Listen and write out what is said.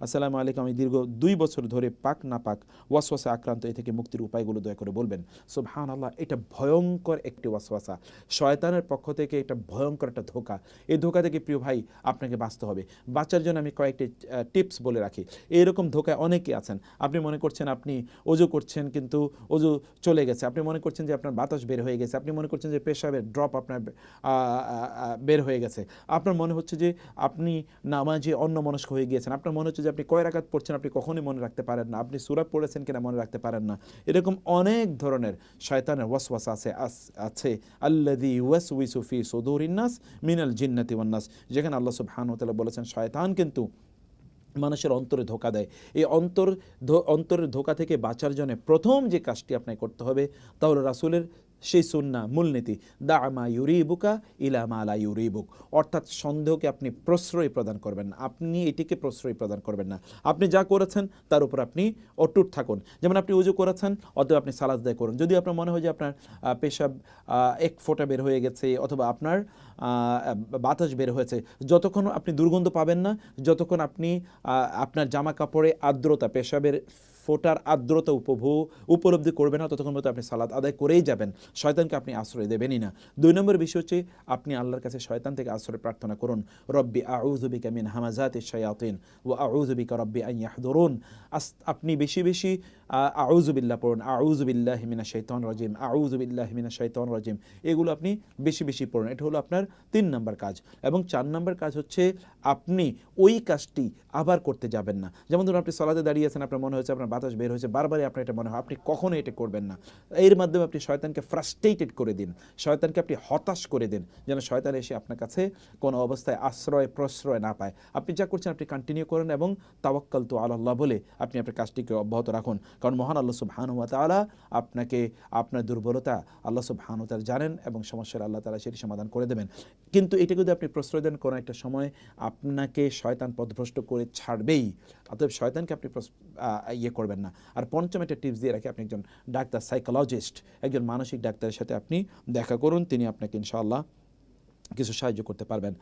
আসসালামু আলাইকুম, আমি দীর্ঘ 2 বছর ধরে পাক না পাক ওয়াসওয়াসা আক্রান্ত, এ থেকে মুক্তির উপায়গুলো দয়া করে বলবেন। সুবহানাল্লাহ, এটা ভয়ঙ্কর একটি ওয়াসওয়াসা, শয়তানের পক্ষ থেকে এটা ভয়ঙ্কর একটা ধোঁকা। এই ধোঁকা থেকে প্রিয় ভাই আপনাকে বাঁচতে হবে। বাঁচার জন্য আমি কয়েকটি টিপস বলে রাখি। এইরকম ধোঁকায় অনেকে আছেন, আপনি মনে করছেন আপনি অজু করছেন কিন্তু অজু চলে গেছে, আপনি মনে করছেন যে আপনার বাতাস বের হয়ে গেছে, আপনি মনে করছেন যে পেশাবের ড্রপ আপনার বের হয়ে গেছে, আপনার মনে হচ্ছে যে আপনি নামাজে অন্যমনস্ক হয়ে গিয়েছেন, আপনার মনে হচ্ছে যে আপনি কয় রাকাত পড়ছেন আপনি কখনোই মনে রাখতে পারেন না, আপনি সূরা পড়েছেন কিনা মনে রাখতে পারেন না। এরকম অনেক ধরনের শয়তানের ওয়াসওয়াসা আছে আল্লাযী ওয়াসওয়িসু ফি সুদুরিন নাস মিনাল জিন্নাতি ওয়ান নাস, যেখানে আল্লাহ সুবহানাহু ওয়া তাআলা বলেছেন শয়তান কিন্তু মানুষের অন্তরে ধোঁকা দেয়। এই অন্তরের ধোঁকা থেকে বাঁচার জন্য প্রথম যে কাজটি আপনাকে করতে হবে তা হলো রাসূলের সেই সুন্নাহ মূলনীতি, দা মা ইউরিবুকা ইলা মা লা ইউরিবুক, অর্থাৎ সন্দেহকে আপনি প্রশ্রয় প্রদান করবেন না, আপনি এটিকে প্রশ্রয় প্রদান করবেন না। আপনি যা করেছেন তার উপর আপনি অটুট থাকুন। যেমন আপনি উজু করেছেন, অতএব আপনি সালাত আদায় করুন। যদি আপনার মনে হয় যে আপনার পেশাব এক ফোঁটা বের হয়ে গেছে অথবা আপনার বাতাস বের হয়েছে, যতক্ষণ আপনি দুর্গন্ধ পাবেন না, যতক্ষণ আপনি আপনার জামা কাপড়ে আর্দ্রতা, পেশাবের ফোটার আর্দ্রতা উপলব্ধি করবেন না, ততক্ষণ মতো আপনি সালাত আদায় করেই যাবেন। শয়তানকে আপনি আশ্রয় দেবেনই না। 2 নম্বর বিষয় হচ্ছে আপনি আল্লাহর কাছে শয়তান থেকে আশ্রয় প্রার্থনা করুন। রব্বি আউযু বিকা মিন হামাযাতিশ শায়াতিন ওয়া আউযু বিকা রব্বি আন ইয়াহদুরুন। আপনি বেশি বেশি আউযু বিল্লাহ পড়ুন, আউযু বিল্লাহি মিনাশ শাইতানির রাজিম, আউযু বিল্লাহি মিনাশ শাইতানির রাজিম, এগুলো আপনি বেশি বেশি পড়ুন। এটা হলো আপনার 3 নম্বর কাজ। এবং 4 নম্বর কাজ হচ্ছে আপনি ওই কাজটি আবার করতে যাবেন না। যেমন ধরুন আপনি সালাতে দাঁড়িয়ে আছেন, আপনার মনে হয়েছে আপনার বাতাস বের হয়েছে, বারবারই আপনার এটা মনে হয়, আপনি কখনোই এটা করবেন না। এর মাধ্যমে আপনি শয়তানকে ফ্রাস্ট্রেটেড করে দিন, শয়তানকে আপনি হতাশ করে দিন, যেন শয়তান এসে আপনার কাছে কোনো অবস্থায় আশ্রয় প্রশ্রয় না পায়। আপনি যা করছেন আপনি কন্টিনিউ করেন এবং তাওয়াক্কালতু আলাল্লাহ বলে আপনি আপনার কাজটিকে অব্যাহত রাখুন। কারণ মহান আল্লাহ সুবহানাহু ওয়া তাআলা আপনাকে আপনার দুর্বলতা আল্লাহ সুবহানাহু ওয়া তাআলা জানেন এবং সমস্যার আল্লাহ তাআলা সেটি সমাধান করে দেবেন। কিন্তু এটা যদি আপনি প্রশ্রয় দেন, কোনো একটা সময় আপনাকে শয়তান পথভ্রষ্ট করে ছাড়বেই। অতএব শয়তানকে আপনি করবেন না। আর পঞ্চম একটা টিপস দিয়ে রাখি, আপনি একজন ডাক্তার, সাইকোলজিস্ট, একজন মানসিক ডাক্তারের সাথে আপনি দেখা করুন, তিনি আপনাকে ইনশাআল্লাহ কিছু সাহায্য করতে পারবেন।